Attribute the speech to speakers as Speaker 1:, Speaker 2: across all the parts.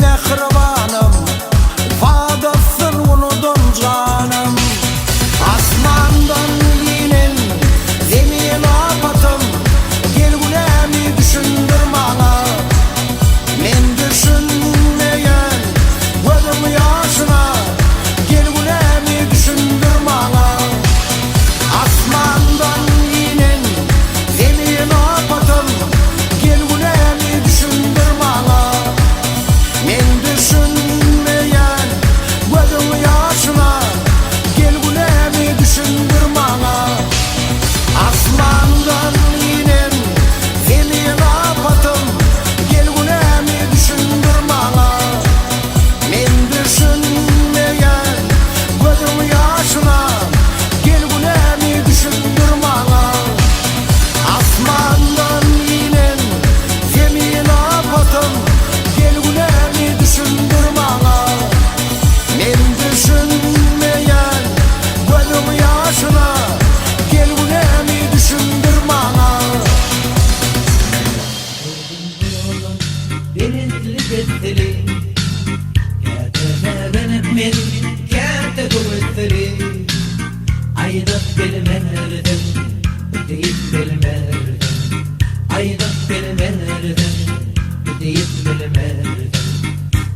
Speaker 1: mehribanım, vadasın unudum canım. Asmandan inin, zemin apatım, gel gülemi düşündür bana. Men düşünmeyen gözüm yaşına, gel gülemi düşündür bana. Asmandan inin, zemin apatım, gel gülemi düşündür bana. Men düşünmeyen gözüm yaşına, gel gülemi düşündür bana. Asmandan inen, zemin apatım, gel gülemi düşündür bana. Men düşünmeyen gözüm yaşına, gel gülemi düşündür bana. Asmandan inen, zemin apatım, gel gülemi düşündür bana. Men düşünmeyen gözüm yaşına, gel gülemi düşündür bana.
Speaker 2: Denizli gezeli, kâteme benim kâte kuvvetleri. Ayda bilmerdim, deyip bilmerdim. Ayda bilmerdim, deyip bilmerdim.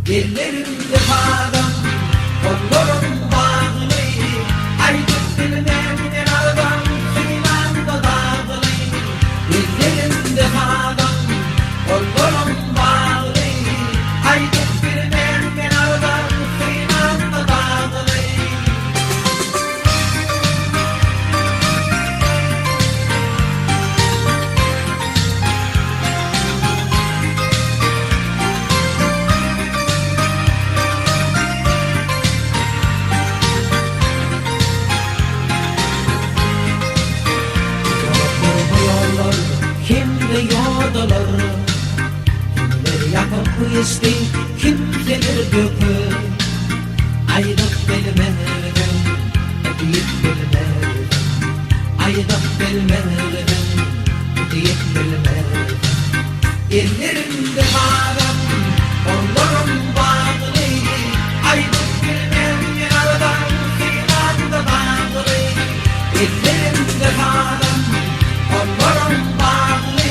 Speaker 2: Ellerimde bağım, kollarım bağlı. Ayda bilmerdim, adam suyla dağlı. Ellerimde bağım, kollarım bağlı. Ayda bilmerdim, adam suyla dağlı. Yollar kimde yordalar, kimleri yakıp içti, kimseler dökür. Aydak bilmerdim, deyip bilmerdim. Aydak bilmerdim, deyip bilmerdim. Ellerimde bağım, kollarım bağlı. Aydak bilmerdim, aradan sıyman da bağlı. Ellerimde bağım, kollarım bağlı.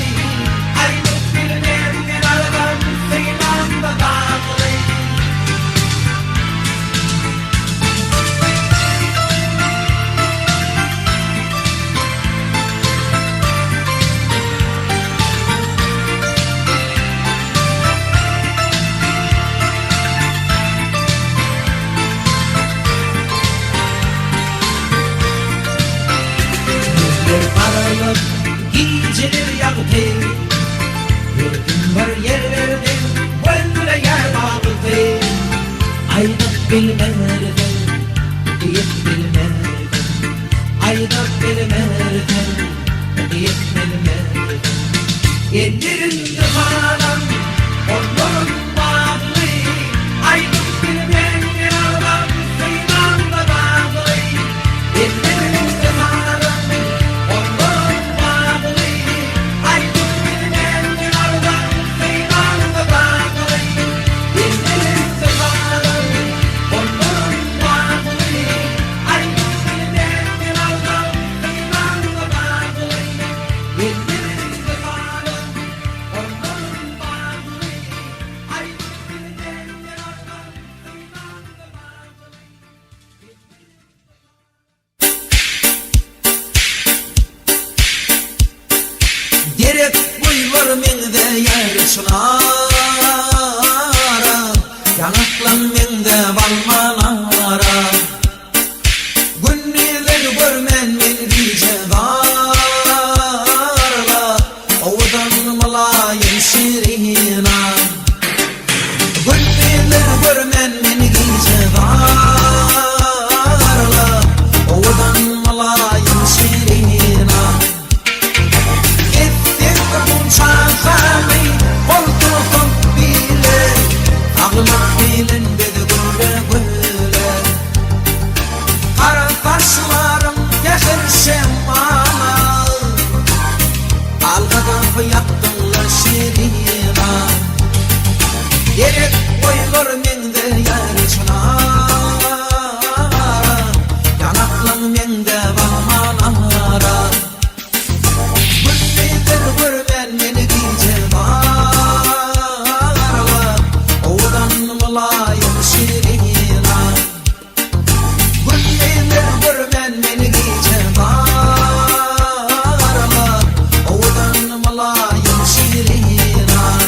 Speaker 2: Aydak bilmerdim, aradan sıyman da bağlı. Yüzler aralıp geceler yaktı. Yurdum var yerlerde böyle yer bağlıdı. Aydak bilmerdim, deyip bilmerdim. Aydak bilmerdim, deyip bilmerdim. Ellerimde bağlam, kollarım bağlı. Aydak bilmerdim, adam sıyman da bağlı. Ellerimde bağlam, kollarım bağlı. Aydak bilmerdim, adam sıyman da bağlı. Ellerimde bağlam, kollarım bağlı. Aydak bilmerdim, adam sıyman da bağlı. Ellerimde bağlam, kollarım bağlı. Aydak bilmerdim, adam sıyman da bağlı.
Speaker 1: Gerek buylar mende yarışlara, yanaklan mende balmalara. Günniler görmen men bize varla, oğudan malayım şirina. Günniler görmen men bize varla, oğudan malayım şirina. Gittim bunçakamı, koltuğum bile, ağlamak bilin dedi göre göre. malayım şirina. Günleyler görmen meni gece darla, oğudan malayım şirina.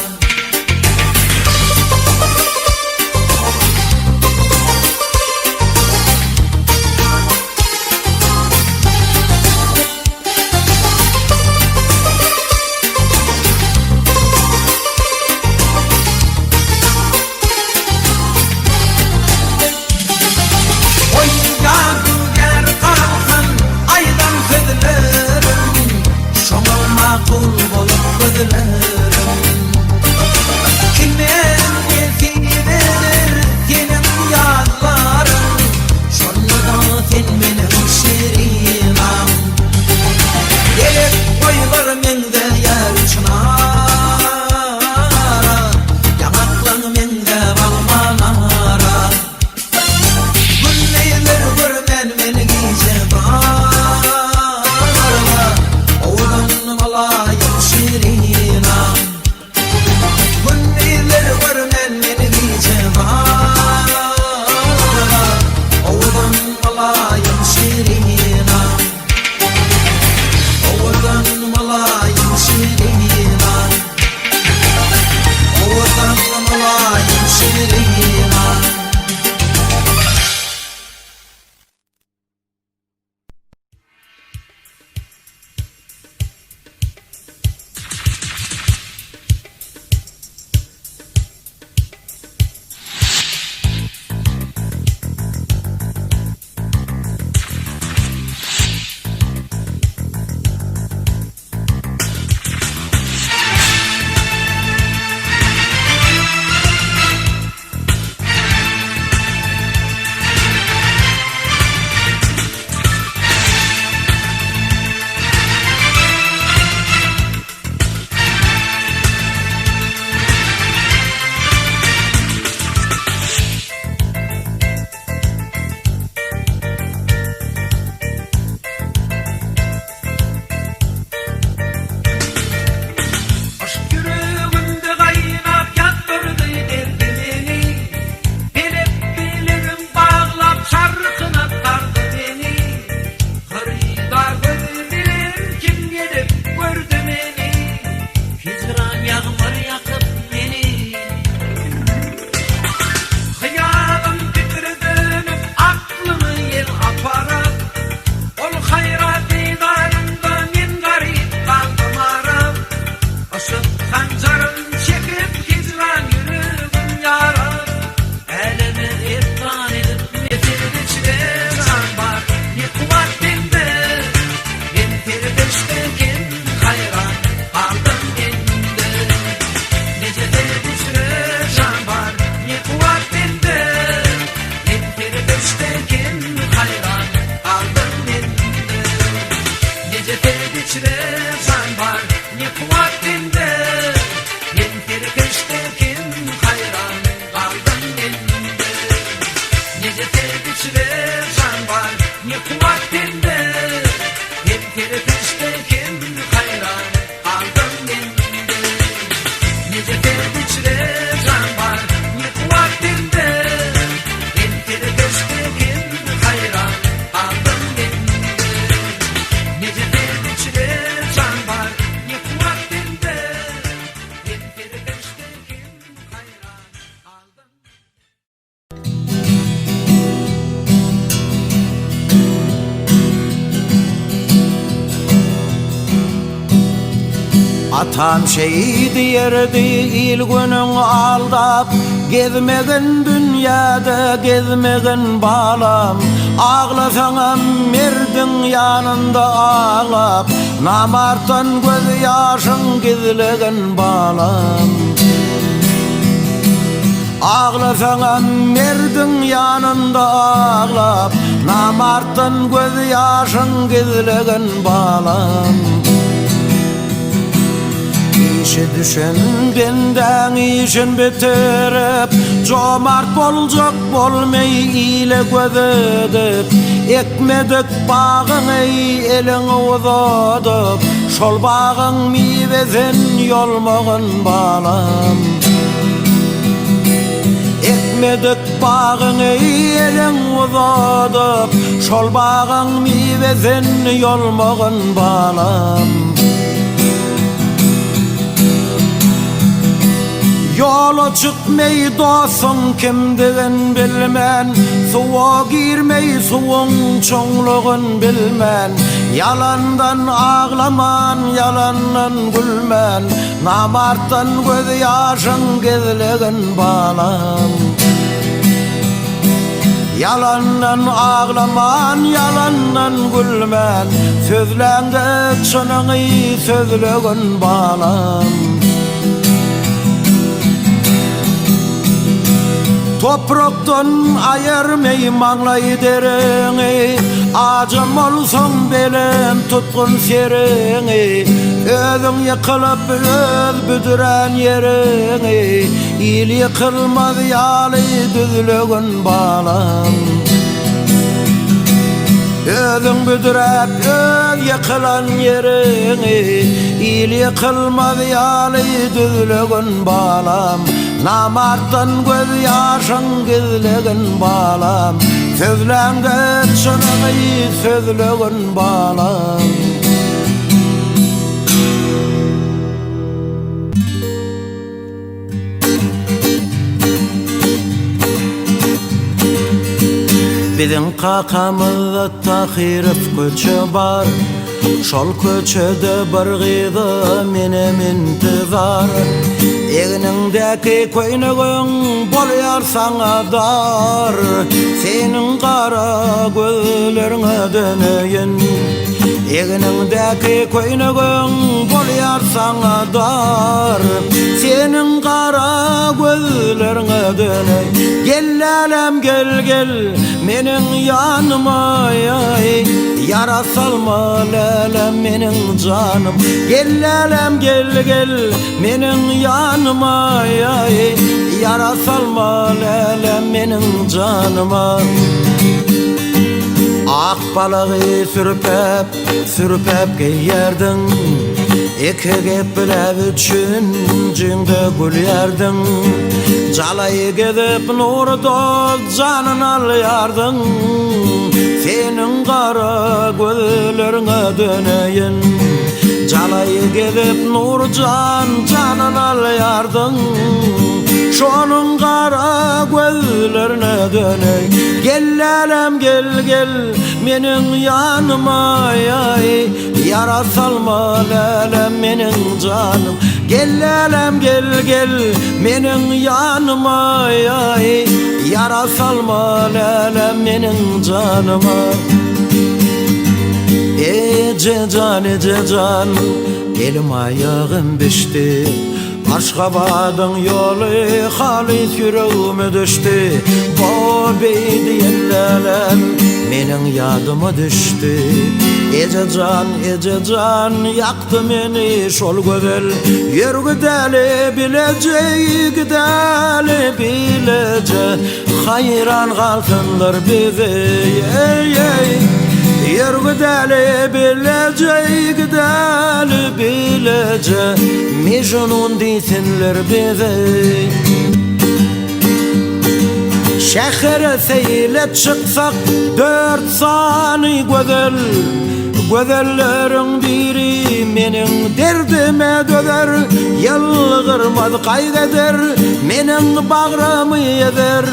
Speaker 2: Atam şehit yerdi il günün aldap, gezmegin dünyada gezmegin balam. Ağlasanam merdin yanında ağlap, namartan göz yaşın gizlegin balam. Ağlasanam merdin yanında ağlap, namartan göz yaşın gizlegin balam. İşi düşen benden işin bitirip, cömert bolacak bolmay ile göz edip, ekmedik bağın ey elin uzadıp, şol bağın meyvesen yolmağın balam. ekmedik bağını elin uzadıp şol bağın meyvesini yolmağın balam. Yolu çıkmay dostun kimdigin bilmen, suwa girmey suwun çoğluğun bilmen. Yalandan ağlaman, yalandan gülmen, namarttan göz yaşın gizligin balam. Yalandan ağlaman, yalandan gülmen, sözlendik şunun sözlüğün balam. Topraktan ayırmay manlay derini, acım olsun belim tutkun serini. Özün yıkılıp öz büdüren yerini, il yıkılmaz yalı düzlüğün balam. Özün büdürep öz yıkılan yerini, il yıkılmaz yalı düzlüğün balam. Namarttan göz yaşın gizligin balam, sözlendik şunun sözlüğün balam. Bizim kakamızda tahirif köçü bar, şol köçüde bir gıydı menem intizar. Eğnindeki koynugün bolyar sana dar, senin kara gözlerine döneyin. Eğnindeki koynugün bolyar sana dar, senin kara gözlerine döneyin. Gel alem gel gel menin yanıma yay, yara salma lelem menin canım. Gel alem gel gel menin yanıma yay, yara salma lelem menin canıma. Ak balığı sürüp giyerdin, iki geplev üçün cinde gül yerdin. Calayı gidip nurda canın al yardın, senin kara gözlerine döneyin. Calayı gidip nurcan canın al yardın, şonun kara gözlerine döneyin. Gel alem gel gel menin yanıma yay, yara salma lelem menin canım. Gel alem gel gel menin yanıma yay, yara salma lelem menin canıma. Ece can elim ayağım bişti, Aşkabadın yolu halis yüreğime düştü. Bu beydi yellelem menin yadıma düştü. Ece can yaktı beni şol gözel, yer gideli bilece, hayran kalsınlar bizi. Yer gideli bilece, Mecnun desinler bize. Şehre seylet çıksak 4 sani gözellerin biri menin derdime döder. Yılgırmaz kaygeder menin bağrımı yeder.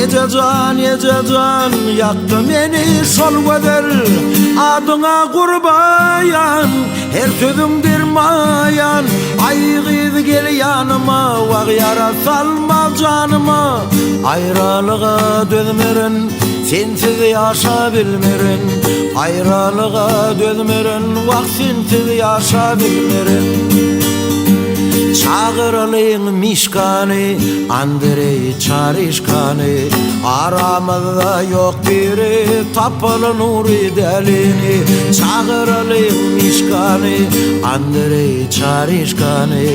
Speaker 2: Ece can yaktı beni şol gözel, adına kurbayan her sözüm dirmayan. Ay kız gel yanıma, vak yara salma canıma. Ayrılığa dözmerin, sensiz yaşa bilmerin. Ayrılığa dözmerin, vak sensiz yaşa bilmerin. Çağırlayın mişkani, Andrei çarışkani. Aramızda yok biri, tapılı nuri delini. Çağırlayın mişkani, Andrei çarışkani.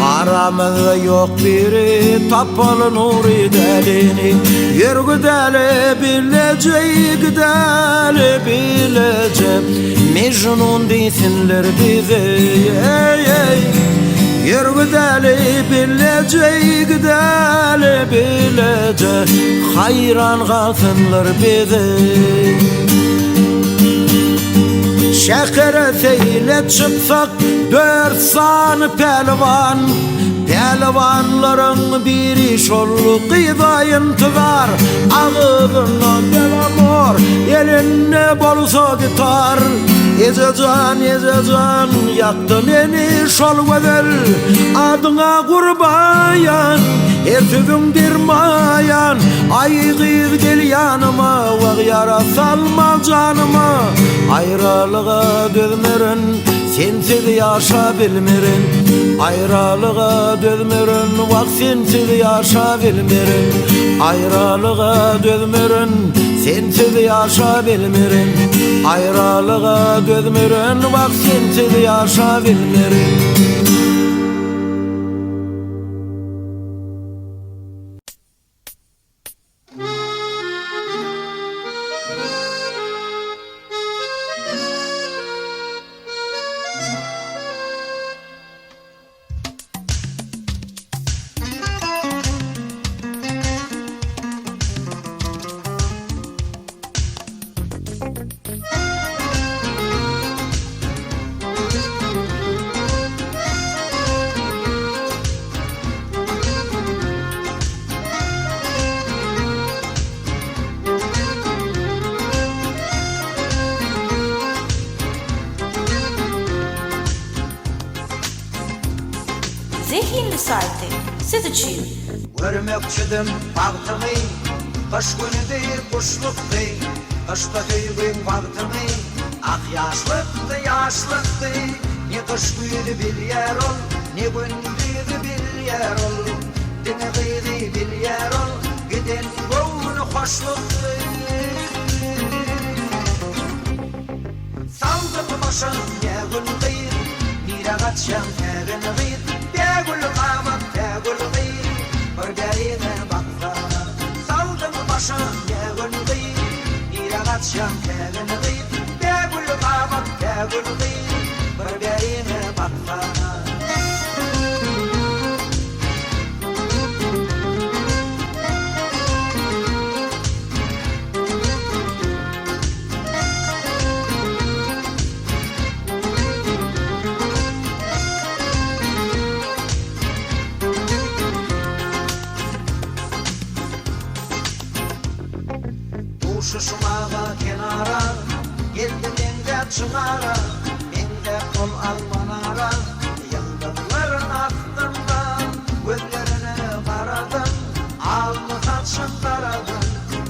Speaker 2: Aramızda yok biri, tapılı nuri delini. Yer gideli bilece, Mecnun desinler bize. Yer güdeli bilece güdeli bilece hayran kalsınlar bizi Şekere seyle çıksak 4 sanı pelvan Pelvanların biri şol kıydayın tıgar Ağzından delamor eline bolsa gitar Ezecan yaktı beni şol güzel Adına kurbayan Ertügün bir mayan Ay kız gel yanıma Vak yara salma canıma Ayrılığa dözmerin Sensiz yaşa bilmerin Ayrılığa dözmerin Vak sensiz yaşa bilmerin Ayrılığa dözmerin Sensiz yaşa bilmerin Ayrılığa dözmerin Vak sensiz yaşa bilmerin
Speaker 3: Zihni saati siz için.
Speaker 1: Görmekçidim baktımı Kış günü değil kuşluktu Kışta tüygün baktımı Ah yaşlıktı Ne kış büyüdü bir yer ol Ne gün büyüdü bir yer ol Dine kıydı bir yer ol Giden gönlü hoşluktu Saldım başım ne gün kıyır Mira kaçan evin kıyır Degul kamat degul kıyır Örgerine baksana Saldım başım degul kıyır Mira kaçan evin kıyır Degul kamat degul kıyır Örgerine baksana Şuşmağa kenara Geldim yenge çınara Yenge kol almanara Yıldızların aklımda Gözlerine karadım Alnı saçın karadım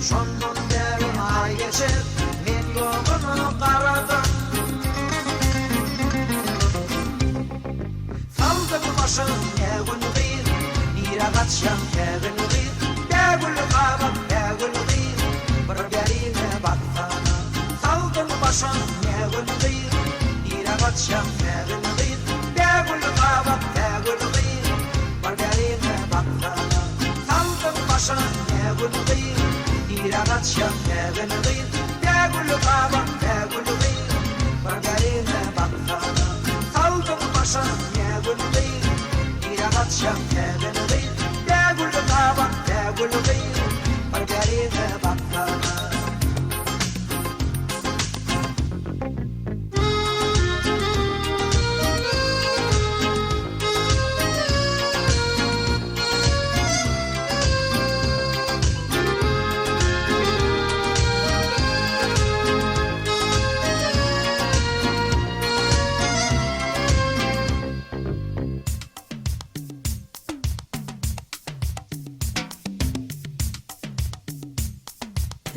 Speaker 1: Şondan beri ay geçip Men yolunu karadım Saldım başım ne gün kıyır Nira kaçyan kevin kıyır Degul kavat degul kıyır Örgerine baksana Saldım başım ne gün kıyır Nira kaçyan kevin kıyır Degul kavat degul kıyır Örgerine baksana Saldım başım ne gün kıyır Nira kaçyan kevin kıyır Degul kavat degul kıyır Örgerine baksana Saldım başım ne gün kıyır Nira kaçyan kevin kıyır Degul kavat degul kıyır Örgerine baksana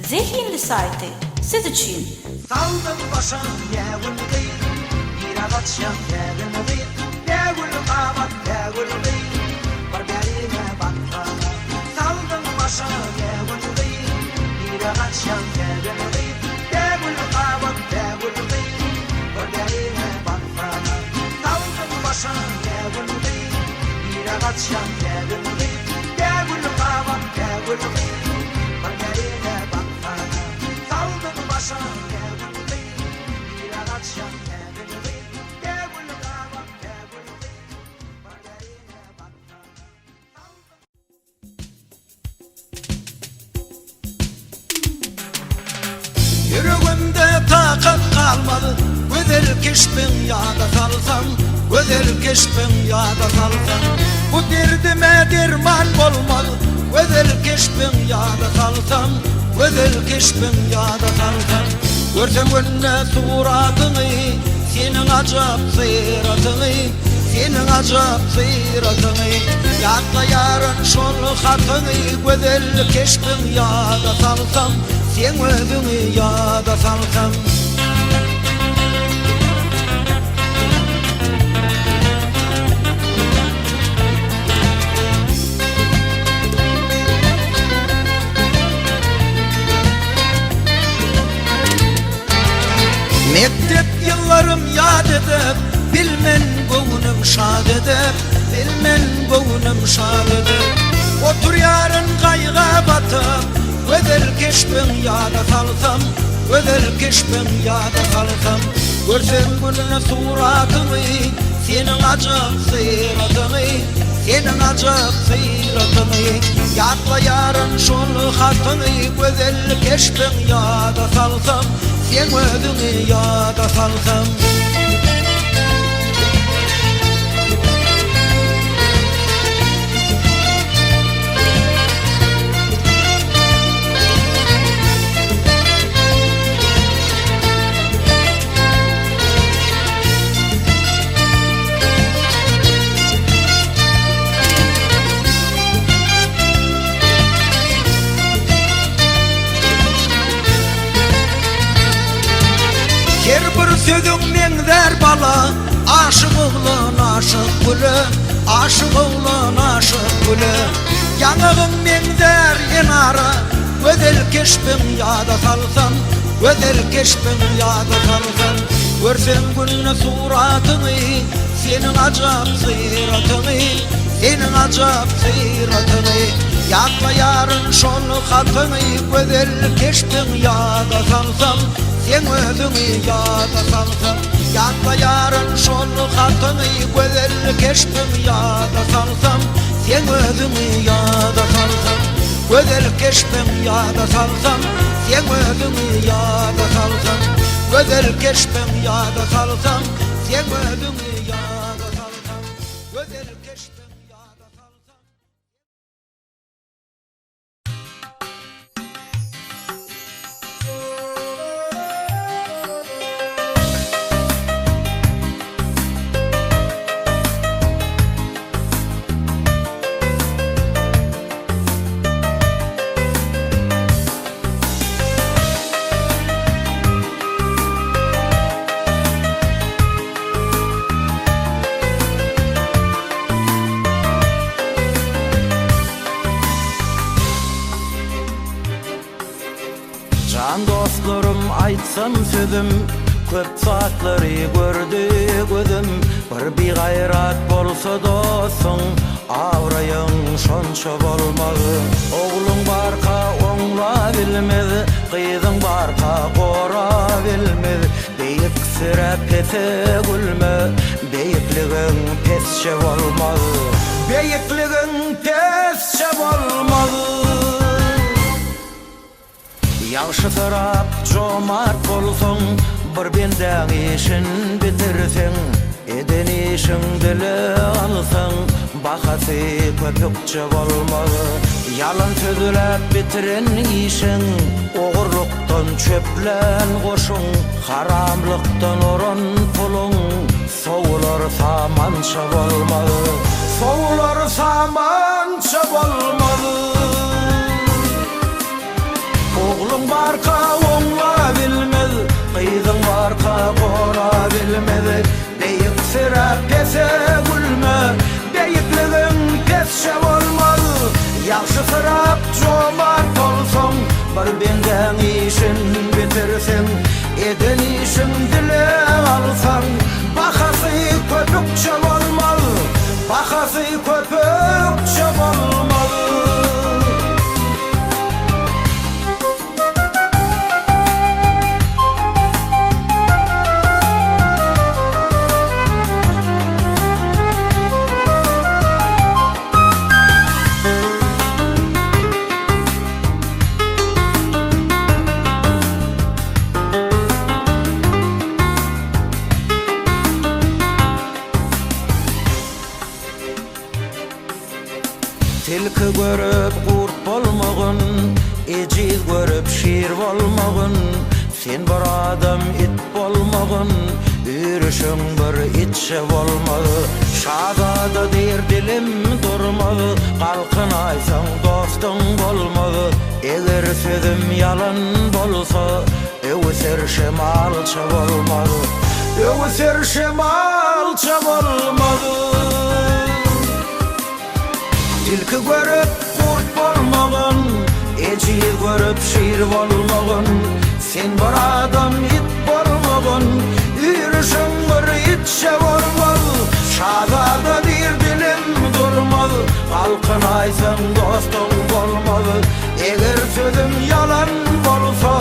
Speaker 3: Zihni saati siz için.
Speaker 1: Saldım başım yevun kıyır Mira kaçyan kevin kıyır Degul kavat degul kıyır Örgerine baksana Saldım başım yevun kıyır Mira kaçyan kevin kıyır Degul kavat degul kıyır Örgerine baksana Saldım başım yevun kıyır Mira kaçyan kevin kıyır Degul kavat degul kıyır Örgerine baksana Saldım başım yevun kıyır Mira kaçyan kevin kıyır Degul kavat degul kıyır
Speaker 2: Yüreğimde takat kalmadı, güzel keşfin yada salsam, güzel keşfin yada salsam. Bu derdime derman olmadı, güzel keşfin yada salsam, güzel keşfin yada salsam. Görsem önüne suratını, senin acap sıyratını, senin acap sıyratını. Yatla yarın şol hatını, güzel keşfin yada salsam, sen özünü yada salsam. Mektep yıllarım yad edip, bilmen gönlüm şad edip, bilmen gönlüm şad edip. Otur yarın kayga batıp, güzel keşfin yada salsam, güzel keşfin yada salsam. Görsem gülüne suratını, senin acap sıyratını, senin acap sıyratını. Yatla yarın şol hatını, güzel keşfin yada salsam, sen özünü yada salsam. Her bir sözün menzer bala, aşık oğlan aşık gülü, aşık oğlan aşık gülü. Yanığın menzer yanara, güzel keşfin yada salsam, güzel keşfin yada salsam. Görsem gülüne suratını, senin acap sıyratını, senin acap sıyratını. Yatla yarın şol hatını, güzel keşfin yada salsam, sen özünü yada salsam. Yatla yarın şol hatını, güzel keşfin yada salsam, sen özünü yada salsam. Güzel keşfin yada salsam, sen özünü yada salsam. Güzel keşfin yada salsam, sen özünü yada salsam. Güzel keşfin yada salsam.
Speaker 4: Can dostlarım aytsam sözüm, köp saatları gördü gözüm. Bir gayrat bolsa dostun, avrayın şonça bolmalı. Oğlun barka oňla bilmez, kızın barka gora bilmez. Beyik sıra pete gülme, beyikligin pesçe bolmalı. Beyikligin pesçe bolmalı. Yaxşı tarap jomart bolsoň, bir benden işin bitirseň, eden işin dile alsaň, bahasy köpükçe bolmaly. Yalan sözlep bitiren işin, ogurlukdan çöplen goşuň, haramlykdan oran puluň, sowular samança bolmaly. Sowular samança bolmaly. Oğlum barka oňla bilmez, kızın barka gora bilmez. Beyik sıra pese gülme, beyikligin pesçe bolmaly. Yaxşı sırap jomart bolsoň, bir benden işin bitirseň, eden işin dile alsaň, bahasy köpükçe bolmaly. Bahasy köpükçe bolmaly. Eci görüp şiir bolmagın, sen bir adam it bolmagın, yürüşüň bir itçe bolmagy. Şadada der dilim durmagy, galkyn aýsaň dostuň bolmagy. Eger sözüm yalan bolsa, öwser şemalça bolmagy. Öwser şemalça bolmagy. Tilki görüp kurt bolmagyn, eci görüp şiir bolmagyn, sen bir adam it bolmagyn, yürüşüň bir itçe bolmagy. Şadada bir dilim durmagy, galkyn aýsaň dostuň bolmagy. Eger sözüm yalan bolsa,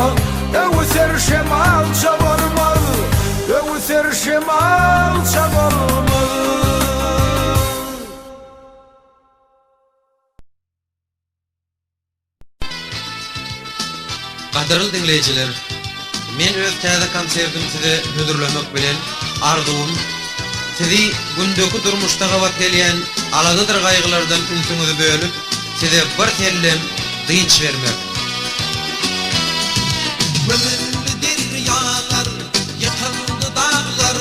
Speaker 4: öwser şemalça bolmagy. Öwser şemalça bolmagy.
Speaker 5: Qadarly dinleyijiler, men öz täze konsertimi size hödürlemek bilen arzuwum sizi gündöki durmuşda gawat gelýän aladydyr gaýgylardan ünsüňizi bölüp size bir tellem dynç bermek. Gömüldir ýalar, ýatyldy daglar,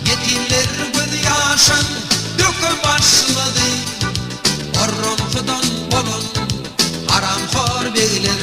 Speaker 5: yetimler göz ýaşan döke başlady. Orrontudan bolan haramhor begler